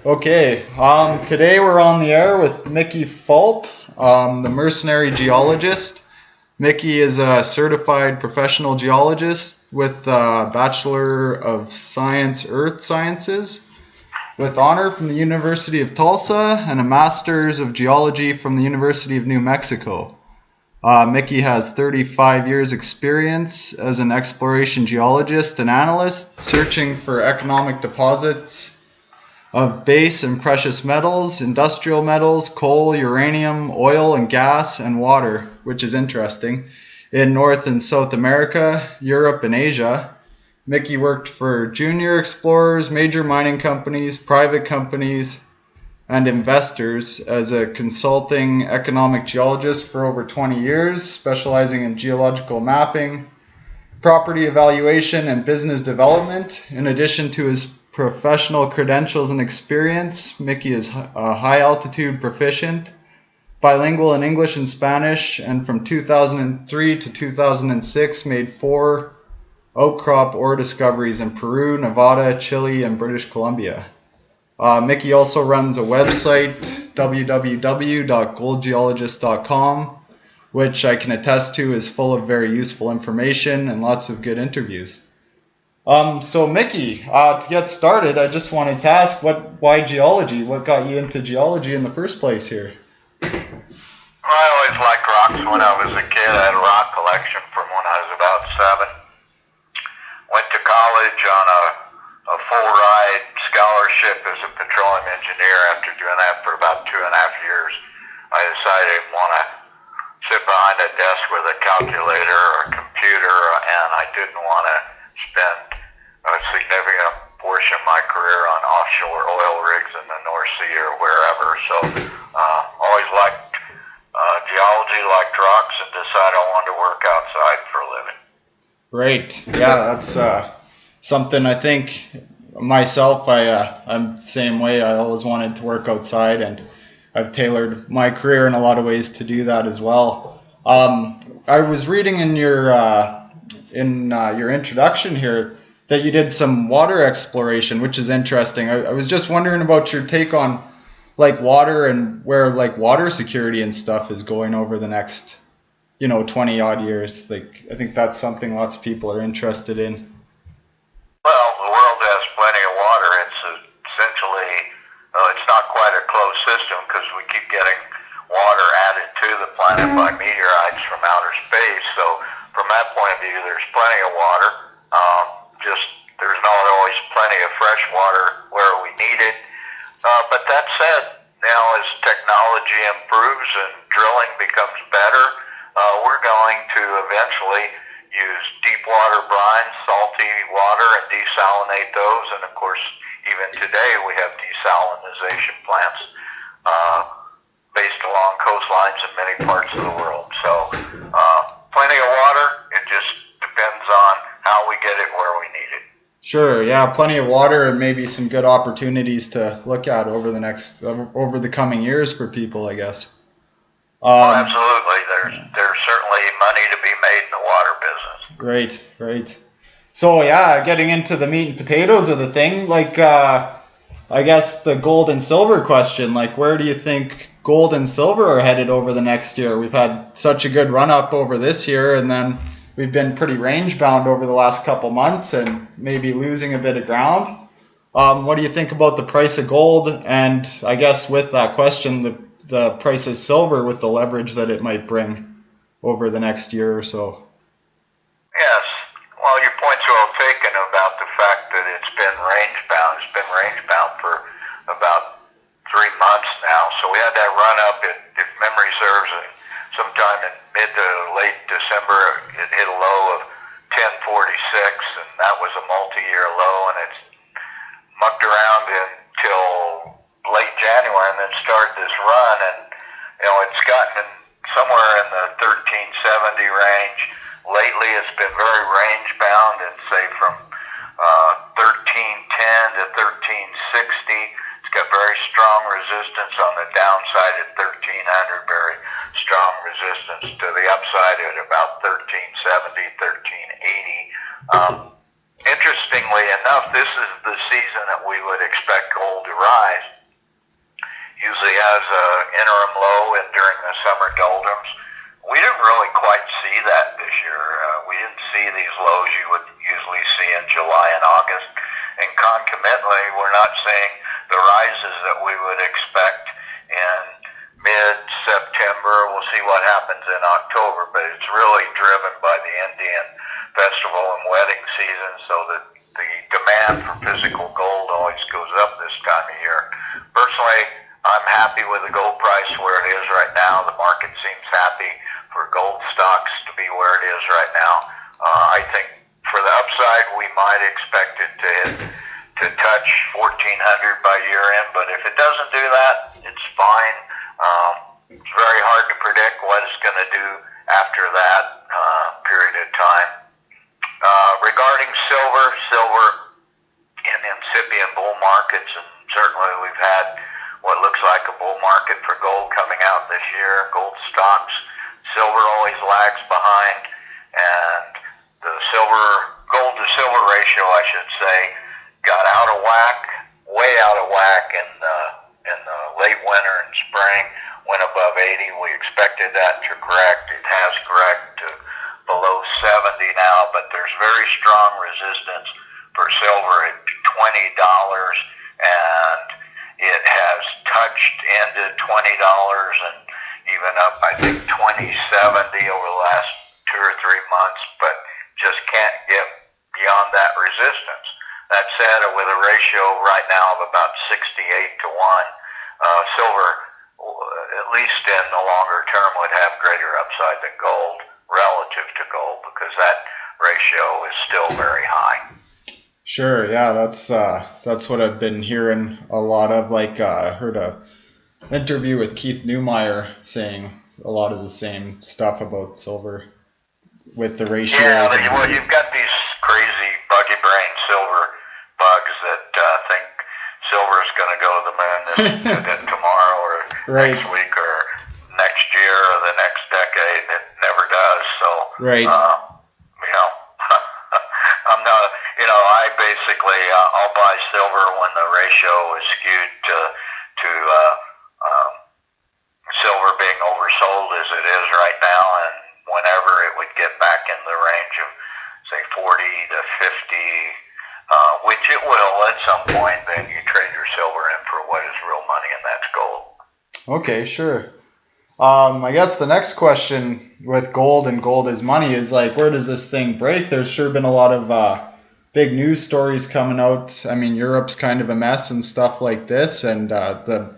Okay, today we're on the air with Mickey Fulp, the mercenary geologist. Mickey is a certified professional geologist with a Bachelor of Science Earth Sciences with honor from the University of Tulsa and a Master's of Geology from the University of New Mexico. Mickey has 35 years experience as an exploration geologist and analyst searching for economic deposits of base and precious metals, industrial metals, coal, uranium, oil and gas, and water, which is interesting, in North and South America, Europe, and Asia. Mickey worked for junior explorers, major mining companies, private companies, and investors as a consulting economic geologist for over 20 years, specializing in geological mapping, property evaluation, and business development. In addition to his professional credentials and experience, Mickey is a high-altitude proficient, bilingual in English and Spanish, and from 2003 to 2006 made 4 outcrop ore discoveries in Peru, Nevada, Chile, and British Columbia. Mickey also runs a website, www.goldgeologist.com, which I can attest to is full of very useful information and lots of good interviews. So Mickey, to get started, I just wanted to ask, why geology? What got you into geology in the first place here? I always liked rocks when I was a kid. I had a rock collection from when I was about 7. Went to college on a full ride scholarship as a petroleum engineer. After doing that for about 2.5 years, I decided I didn't want to sit behind a desk with a calculator or a computer, and I didn't want to spend a significant portion of my career on offshore oil rigs in the North Sea or wherever. So always liked geology, liked rocks, and decided I wanted to work outside for a living. Great. Yeah, that's something I think myself, I'm the same way. I always wanted to work outside, and I've tailored my career in a lot of ways to do that as well. I was reading in your introduction here that you did some water exploration, which is interesting. I was just wondering about your take on like water and where like water security and stuff is going over the next 20 odd years. Like, I think that's something lots of people are interested in. Well, the world has plenty of water. It's essentially, it's not quite a closed system because we keep getting water added to the planet by meteorites from outer space. So from that point of view, there's plenty of water. Just there's not always plenty of fresh water where we need it. But that said, now as technology improves and drilling becomes better, we're going to eventually use deep water brines, salty water, and desalinate those. And of course, even today we have desalination plants based along coastlines in many parts of the world. So plenty of water. It just depends on how we get it where we need it. Sure, yeah, plenty of water and maybe some good opportunities to look at over the coming years for people, I guess. Absolutely. There's certainly money to be made in the water business. Great. So yeah, getting into the meat and potatoes of the thing, like I guess the gold and silver question, like where do you think gold and silver are headed over the next year? We've had such a good run up over this year, and then we've been pretty range bound over the last couple months and maybe losing a bit of ground. What do you think about the price of gold? And I guess with that question, the price of silver with the leverage that it might bring over the next year or so? Yes. Well, your point's well taken about the fact that it's been range bound. It's been range bound for about 3 months now. So we had that run up, if memory serves, sometime in mid to late December, it hit a low of 1046, and that was a multi-year low, and it's mucked around until late January and then started this run, and it's gotten somewhere in the 1370 range. Lately it's been very range bound, and say from 1310 to 1360. It's got very strong resistance on the downside at 1300, very strong resistance to the upside at about 1370, 1380. Interestingly enough, this is the season that we would expect gold to rise. Usually has an interim low and during the summer doldrums. We didn't really quite see that this year. We didn't see these lows you would usually see in July and August. And concomitantly, we're not seeing the rises that we would expect in mid-September. We'll see what happens in October, but it's really driven by the Indian festival and wedding season, so that the demand for physical gold always goes up this time of year. Personally, I'm happy with the gold price where it is right now. The market seems happy for gold stocks to be where it is right now. I think for the upside, we might expect it to touch 1,400 by year end, but if it doesn't do that, it's fine. It's very hard to predict what it's going to do after that period of time. Regarding silver in incipient bull markets, and certainly we've had what looks like a bull market for gold coming out this year, gold stocks. Silver always lags behind, and the gold to silver ratio, I should say, got out of whack, way out of whack in the late winter and spring, went above 80. We expected that to correct. It has corrected to below 70 now, but there's very strong resistance for silver at $20, and it has touched into $20 and even up, I think, 2070 over the last 2 or 3 months, but just can't get beyond that resistance. That said, with a ratio right now of about 68 to 1, silver, at least in the longer term, would have greater upside than gold relative to gold, because that ratio is still very high. Sure, yeah, that's what I've been hearing a lot of. Like, I heard a interview with Keith Neumeyer saying a lot of the same stuff about silver with the ratios. Yeah, well, you've got these crazy buggy brain silver bugs that think silver is going to go to the moon tomorrow or right. next week or next year or the next decade. It never does. So, right. I'm not. I basically I'll buy silver when the ratio is skewed to silver being oversold as it is right now, and whenever it would get back in the range of say 40 to 50, which it will at some point, then you trade your silver in for what is real money, and that's gold. Okay, sure. I guess the next question with gold and gold is money is like, where does this thing break? There's sure been a lot of big news stories coming out. I mean, Europe's kind of a mess and stuff like this, and the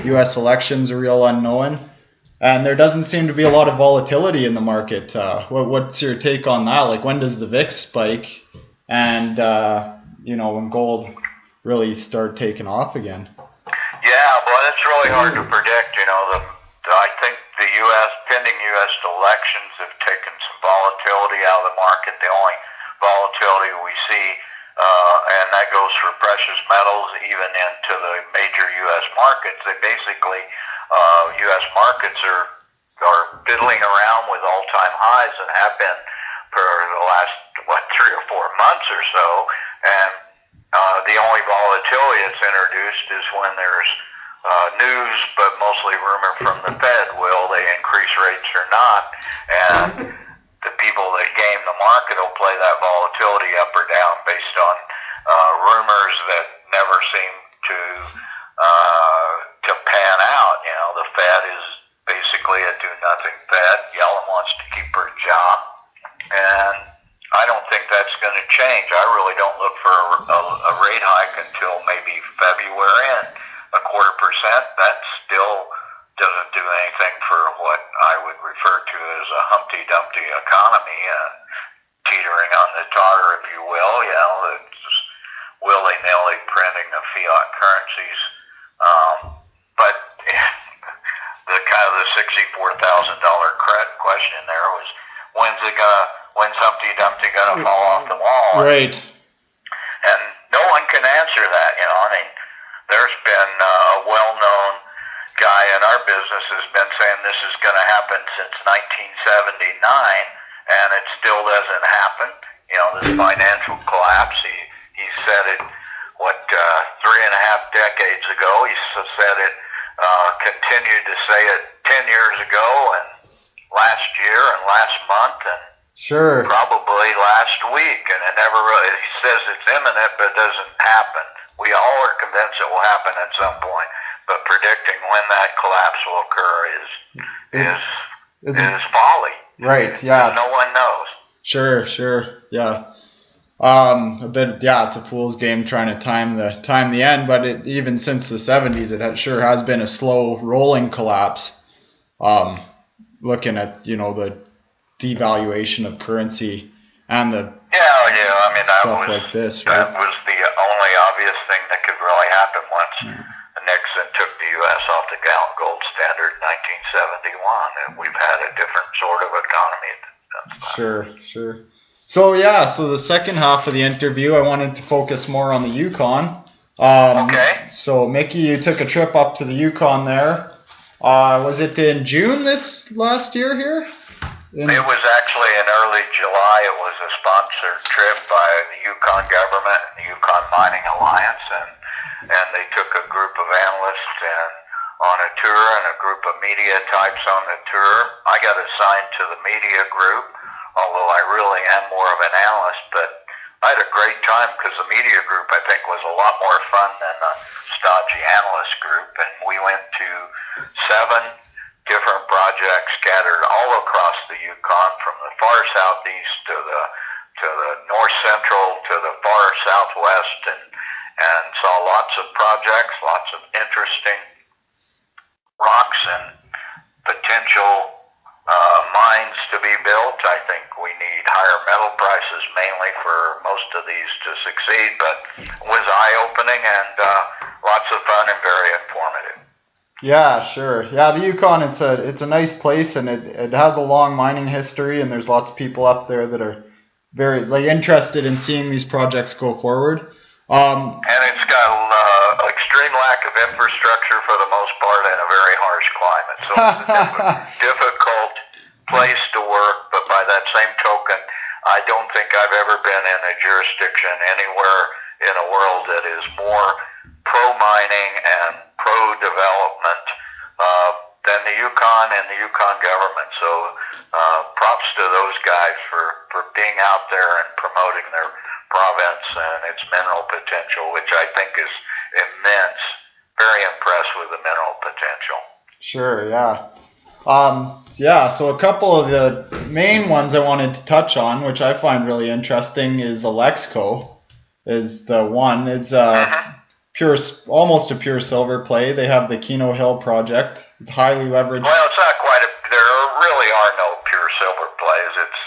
U.S. election's a real unknown. And there doesn't seem to be a lot of volatility in the market. What's your take on that? Like, when does the VIX spike? And, when gold really start taking off again? Yeah, well, it's really hard to predict. I think the pending U.S. elections have taken some volatility out of the market. The only volatility we see, and that goes for precious metals, even into the major U.S. markets. They basically, U.S. markets are fiddling around with all-time highs and have been for the last 3 or 4 months or so. And the only volatility that's introduced is when there's news, but mostly rumor from the Fed. Will they increase rates or not? And the people that game the market will play that volatility up or down based on rumors that never seem to pan out. The Fed is basically a do-nothing Fed. Yellen wants to keep her job, and I don't think that's going to change. I really don't look for a rate hike until maybe February, and 0.25%. That still doesn't do anything for what I would refer to as a Humpty Dumpty economy, teetering on the tartar, if you will. It's just willy-nilly printing of fiat currencies. But the $64,000 question there was, when's Humpty Dumpty gonna fall off the wall? Right. And no one can answer that. There's been a well-known guy in our business has been saying this is going to happen since 1979, and it still doesn't happen. This financial collapse, he said it 3.5 decades ago. He said it, continued to say it 10 years ago, and last year, and last month, and sure, probably last week, and it never really, he says it's imminent, but it doesn't happen. We all are convinced it will happen at some point, but predicting when that collapse will occur is folly. Right, yeah. No one knows. Sure, yeah. It's a fool's game trying to time the end, but even since the 70s, it sure has been a slow rolling collapse. Looking at, the devaluation of currency and the stuff like this, right? That was the only obvious thing that could really happen once Nixon took the U.S. off the gold standard in 1971, and we've had a different sort of economy since then. Sure. So the second half of the interview, I wanted to focus more on the Yukon. Okay. So Mickey, you took a trip up to the Yukon there. Was it in June this last year here? It was actually in early July. It was a sponsored trip by the Yukon government and the Yukon Mining Alliance, and they took a group of analysts on a tour and a group of media types on the tour. I got assigned to the media group, although I really am more of an analyst, but I had a great time because the media group, I think, was a lot more fun than the stodgy analyst group, and we went to 7 different projects scattered all across the Yukon, from the far southeast to the north central to the far southwest, and saw lots of projects, lots of interesting rocks and potential mines to be built. I think we need higher metal prices mainly for most of these to succeed, but it was eye-opening and lots of fun and very informative. Yeah, sure. Yeah, the Yukon, it's a nice place, and it has a long mining history, and there's lots of people up there that are very interested in seeing these projects go forward. And it's got extreme lack of infrastructure for the most part, and a very harsh climate. So it's a difficult place to work, but by that same token, I don't think I've ever been in a jurisdiction anywhere in the world that is more pro-mining and pro-development than the Yukon and the Yukon government. So props to those guys for being out there and promoting their province and its mineral potential, which I think is immense. Very impressed with the mineral potential. Sure, yeah. So a couple of the main ones I wanted to touch on, which I find really interesting, is Alexco is the one. It's almost a pure silver play. They have the Keno Hill project, highly leveraged. Well, it's not quite there really are no pure silver plays. It's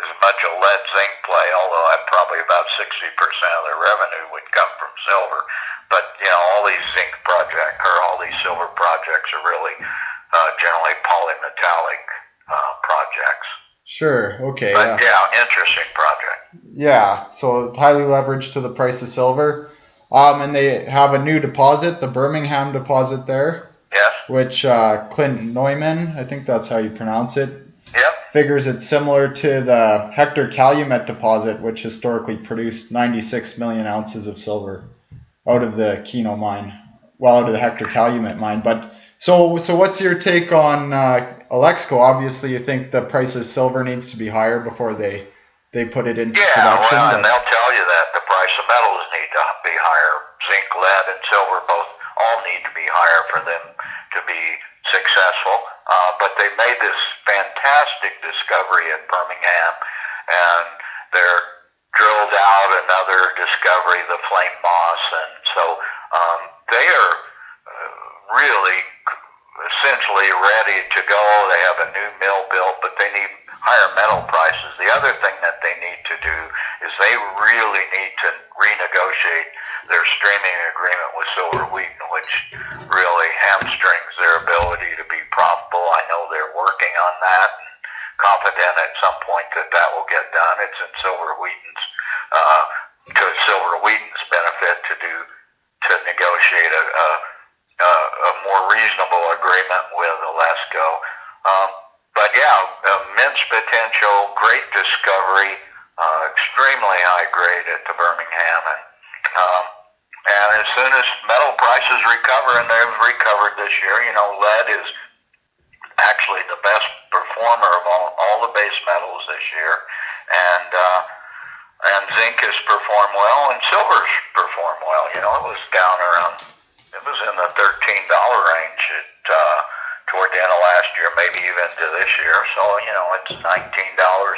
as much a lead zinc play, although probably about 60% of their revenue would come from silver. But, all these zinc projects, or all these silver projects are really generally polymetallic projects. Sure, okay. But, interesting project. Yeah, so highly leveraged to the price of silver. And they have a new deposit, the Birmingham deposit there. Yes. Which Clint Neumann, I think that's how you pronounce it, yep, figures it's similar to the Hector Calumet deposit, which historically produced 96 million ounces of silver out of the Keno mine, out of the Hector Calumet mine. But so what's your take on Alexco? Obviously, you think the price of silver needs to be higher before they put it into production. Yeah, well, and they'll tell you that the price of metals need to be higher. Zinc, lead, and silver both all need to be higher for them to be successful. But they made this fantastic discovery at Birmingham, and they're drilled out another discovery, the Flame Moss, and so they are really essentially ready to go. They have a new mill built, but they need higher metal prices. The other thing that they need to do is they really need to renegotiate their streaming agreement with Silver Wheaton, which really hamstrings their ability to be profitable. I know they're working on that, and confident at some point that will get done. It's in Silver Wheaton's benefit to negotiate a more reasonable agreement with Alexco. But immense potential, great discovery, extremely high grade at the Birmingham, and And as soon as metal prices recover, and they've recovered this year, lead is actually the best performer of all the base metals this year, and zinc has performed well, and silver's performed well. It was down around, it was in the $13 range toward the end of last year, maybe even to this year. So it's $19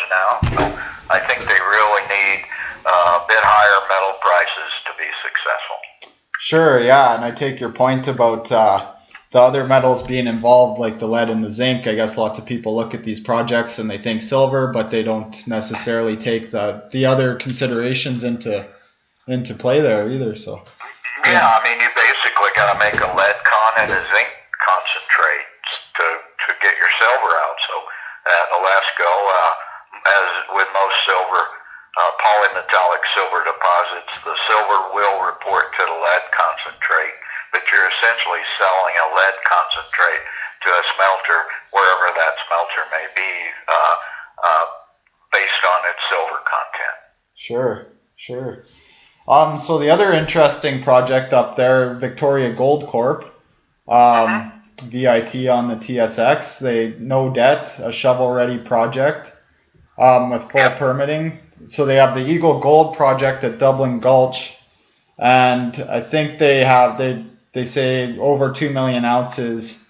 now. So I think they really need a bit higher metal prices to be successful. Sure, yeah, and I take your point about the other metals being involved, like the lead and the zinc. I guess lots of people look at these projects and they think silver, but they don't necessarily take the other considerations into play there either. So yeah, I mean, you basically got to make a lead con and a zinc concentrate to get your silver out. So at Alaska, as with most silver, polymetallic silver deposits, the silver will report to the lead concentrate, but you're essentially selling a lead concentrate to a smelter, wherever that smelter may be, based on its silver content. Sure. So the other interesting project up there, Victoria Gold Corp, VIT on the TSX, they no debt, a shovel-ready project with full permitting. So they have the Eagle Gold project at Dublin Gulch, and I think they say over 2 million ounces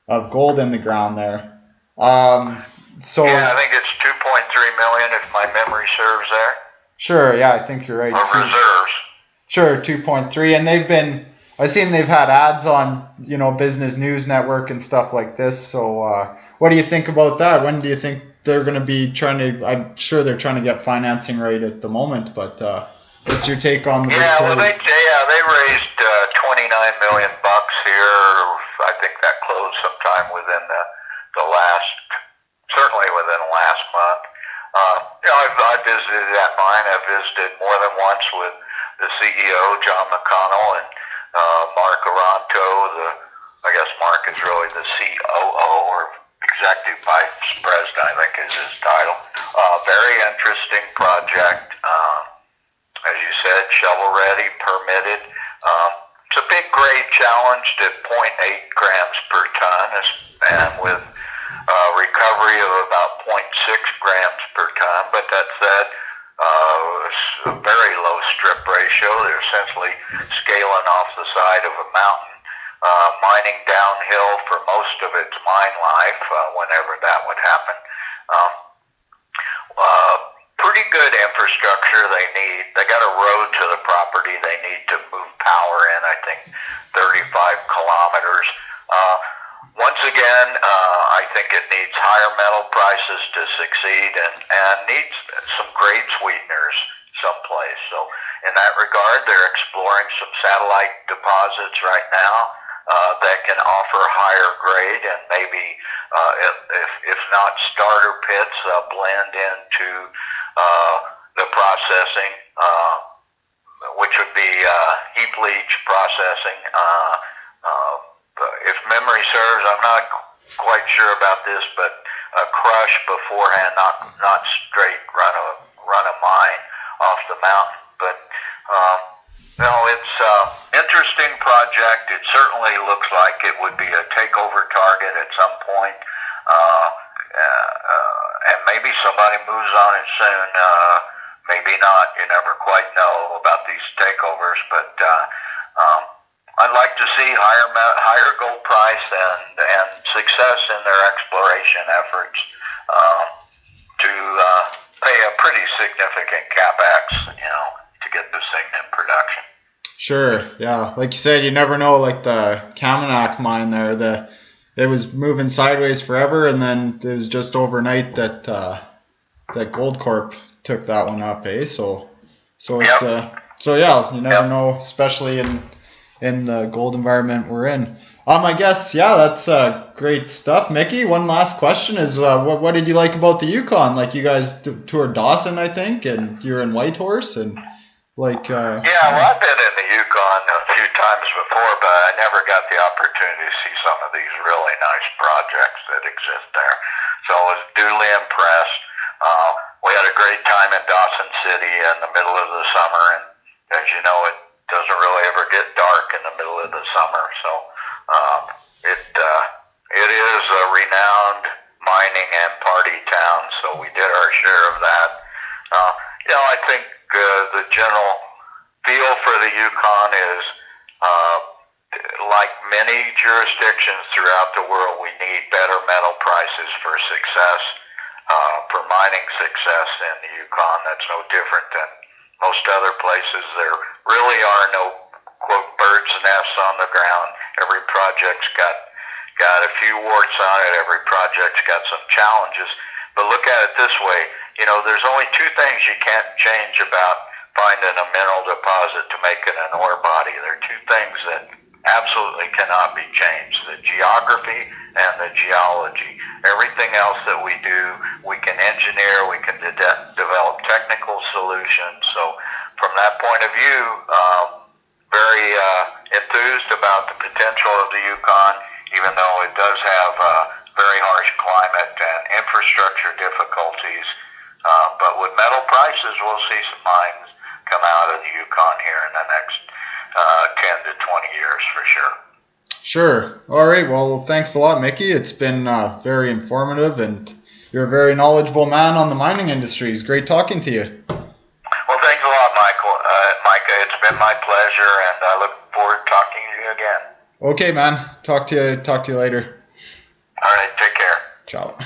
of gold in the ground there. So yeah, I think it's 2.3 million if my memory serves there. Sure, yeah, I think you're right. Or reserves. Sure, 2.3, and I've seen they've had ads on Business News Network and stuff like this. So what do you think about that? When do you think they're going to be I'm sure they're trying to get financing right at the moment, but what's your take on the they raised $29 million here. I think that closed sometime within certainly within the last month. I visited that mine. I've visited more than once with the CEO, John McConnell, and Mark Aranto. I guess Mark is really the COO, or Executive Vice President, I think is his title. Very interesting project. As you said, shovel-ready, permitted. It's a big grade challenged at 0.8 grams per ton, and with recovery of about 0.6 grams per ton. But that said, it's a very low strip ratio. They're essentially scaling off the side of a mountain, mining downhill for most of its mine life, whenever that would happen. Pretty good infrastructure they need. They got a road to the property. They need to move power in, I think, 35 kilometers. Once again, I think it needs higher metal prices to succeed, and needs some grade sweeteners someplace. So in that regard, they're exploring some satellite deposits right now that can offer higher grade, and maybe if not starter pits, blend into the processing, which would be heap leach processing. If memory serves, I'm not quite sure about this, but crush beforehand, not straight run a mine off the mountain. But it's interesting project. It certainly looks like it would be a takeover target at some point, and maybe somebody moves on it soon. Maybe not. You never quite know about these takeovers, but I'd like to see higher gold price and success in their exploration efforts to pay a pretty significant capex, to get this thing in production. Sure, yeah. Like you said, you never know. Like the Kamenak mine there, it was moving sideways forever, and then it was just overnight that Gold Corp took that one up, eh? So yeah, you never know, especially in the gold environment we're in. I guess, yeah, that's great stuff. Mickey, one last question is, what did you like about the Yukon? Like, you guys toured Dawson, I think, and you're in Whitehorse, and yeah, well, I've been in the Yukon a few times before, but I never got the opportunity to see some of these really nice projects that exist there. So I was duly impressed. We had a great time in Dawson City in the middle of the summer, and as you know, doesn't really ever get dark in the middle of the summer. So it is a renowned mining and party town. So we did our share of that. I think the general feel for the Yukon is like many jurisdictions throughout the world, we need better metal prices for success, for mining success in the Yukon. That's no different than most other places. There really are no, quote, bird's nests on the ground. Every project's got a few warts on it. Every project's got some challenges. But look at it this way. There's only two things you can't change about finding a mineral deposit to make it an ore body. There are two things that absolutely cannot be changed: the geography and the geology. Everything else that we do, we can engineer, we can develop technical solutions. So from that point of view, very enthused about the potential of the Yukon, even though it does have very harsh climate and infrastructure difficulties. But with metal prices, we'll see some mines come out of the Yukon here in the next 10 to 20 years for sure. Sure. All right. Well, thanks a lot, Mickey. It's been very informative, and you're a very knowledgeable man on the mining industry. It's great talking to you. Well, thanks a lot, Micah. It's been my pleasure, and I look forward to talking to you again. Okay, man. Talk to you later. All right. Take care. Ciao.